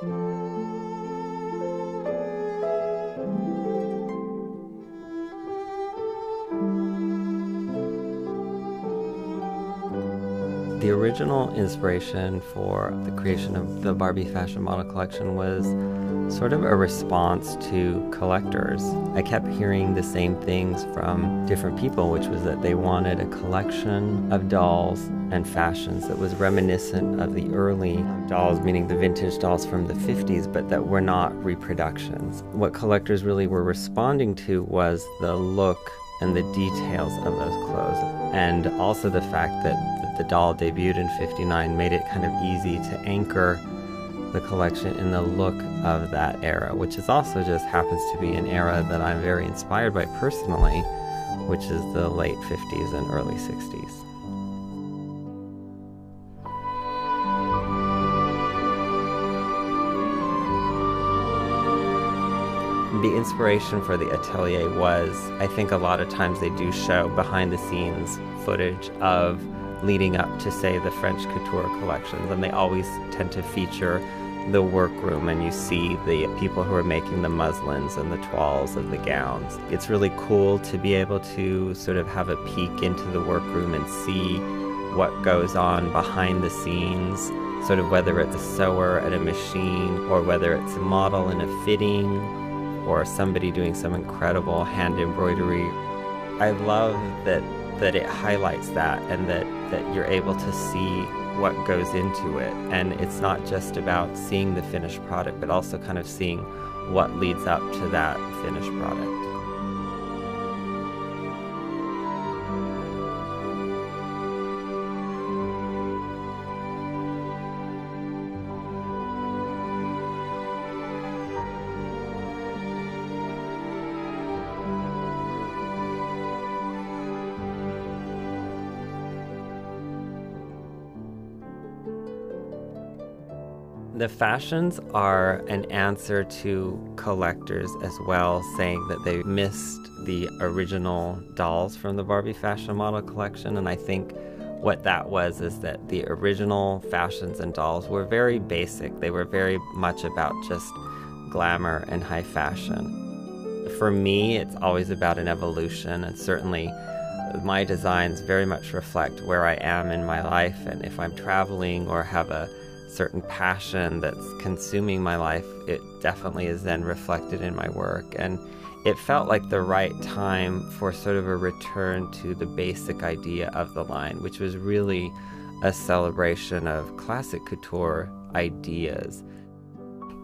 The original inspiration for the creation of the Barbie fashion model collection was sort of a response to collectors. I kept hearing the same things from different people, which was that they wanted a collection of dolls and fashions that was reminiscent of the early dolls, meaning the vintage dolls from the 50s, but that were not reproductions. What collectors really were responding to was the look and the details of those clothes, and also the fact that the doll debuted in '59 made it kind of easy to anchor the collection in the look of that era, which is also just happens to be an era that I'm very inspired by personally, which is the late 50s and early 60s. The inspiration for the Atelier was, I think a lot of times they do show behind the scenes footage of leading up to, say, the French couture collections, and they always tend to feature the workroom, and you see the people who are making the muslins and the toiles of the gowns. It's really cool to be able to sort of have a peek into the workroom and see what goes on behind the scenes, sort of whether it's a sewer at a machine, or whether it's a model in a fitting, or somebody doing some incredible hand embroidery. I love that it highlights that, and that you're able to see what goes into it. And it's not just about seeing the finished product, but also kind of seeing what leads up to that finished product. The fashions are an answer to collectors as well, saying that they missed the original dolls from the Barbie fashion model collection. And I think what that was is that the original fashions and dolls were very basic. They were very much about just glamour and high fashion. For me, it's always about an evolution, and certainly my designs very much reflect where I am in my life, and if I'm traveling or have a certain passion that's consuming my life, it definitely is then reflected in my work. And it felt like the right time for sort of a return to the basic idea of the line, which was really a celebration of classic couture ideas.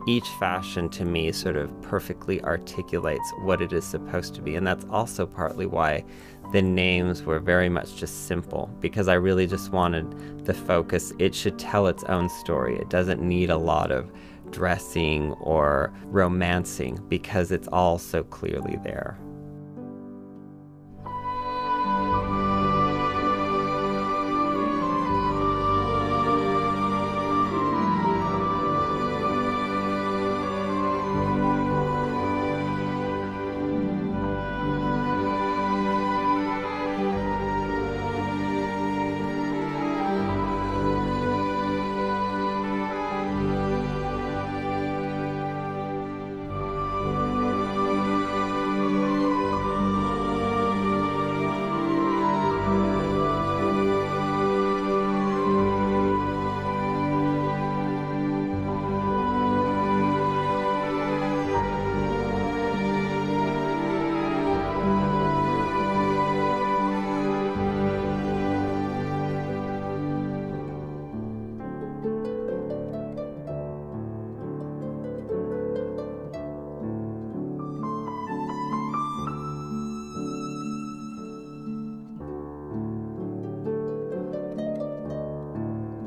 Each fashion to me sort of perfectly articulates what it is supposed to be, and that's also partly why the names were very much just simple, because I really just wanted the focus. It should tell its own story. It doesn't need a lot of dressing or romancing, because it's all so clearly there.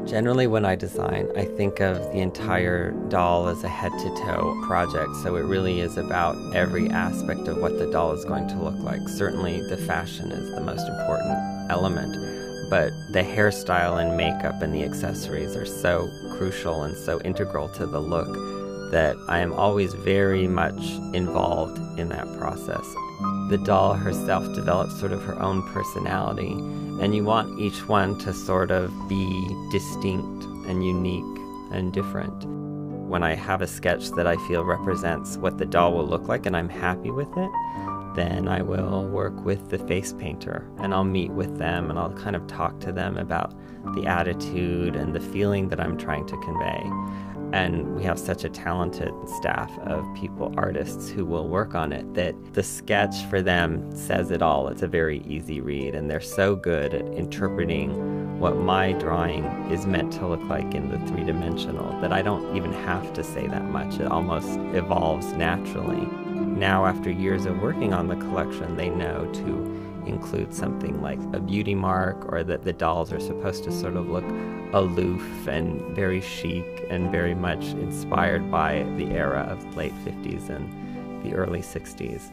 Generally, when I design, I think of the entire doll as a head-to-toe project, so it really is about every aspect of what the doll is going to look like. Certainly, the fashion is the most important element, but the hairstyle and makeup and the accessories are so crucial and so integral to the look that I am always very much involved in that process. The doll herself develops sort of her own personality, and you want each one to sort of be distinct and unique and different. When I have a sketch that I feel represents what the doll will look like and I'm happy with it, then I will work with the face painter and I'll meet with them and I'll kind of talk to them about the attitude and the feeling that I'm trying to convey. And we have such a talented staff of people, artists, who will work on it, that the sketch for them says it all. It's a very easy read, and they're so good at interpreting what my drawing is meant to look like in the three-dimensional that I don't even have to say that much. It almost evolves naturally. Now, after years of working on the collection, they know to include something like a beauty mark, or that the dolls are supposed to sort of look aloof and very chic and very much inspired by the era of the late 50s and the early 60s.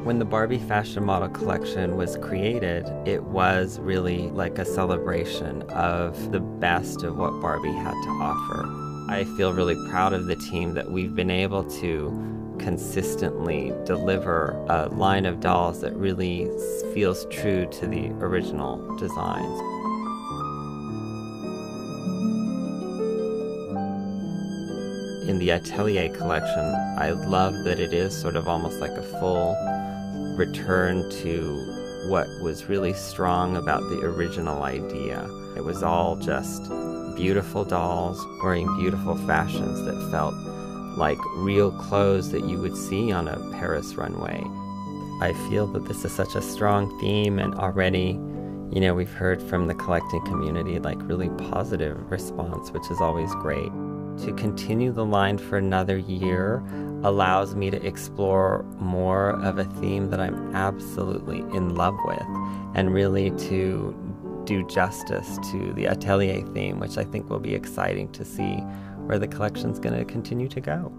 When the Barbie fashion model collection was created, it was really like a celebration of the best of what Barbie had to offer. I feel really proud of the team that we've been able to consistently deliver a line of dolls that really feels true to the original designs. In the Atelier collection, I love that it is sort of almost like a full return to what was really strong about the original idea. It was all just beautiful dolls wearing beautiful fashions that felt like real clothes that you would see on a Paris runway. I feel that this is such a strong theme, and already, you know, we've heard from the collecting community like really positive response, which is always great. To continue the line for another year allows me to explore more of a theme that I'm absolutely in love with, and really to do justice to the Atelier theme, which I think will be exciting to see where the collection's going to continue to go.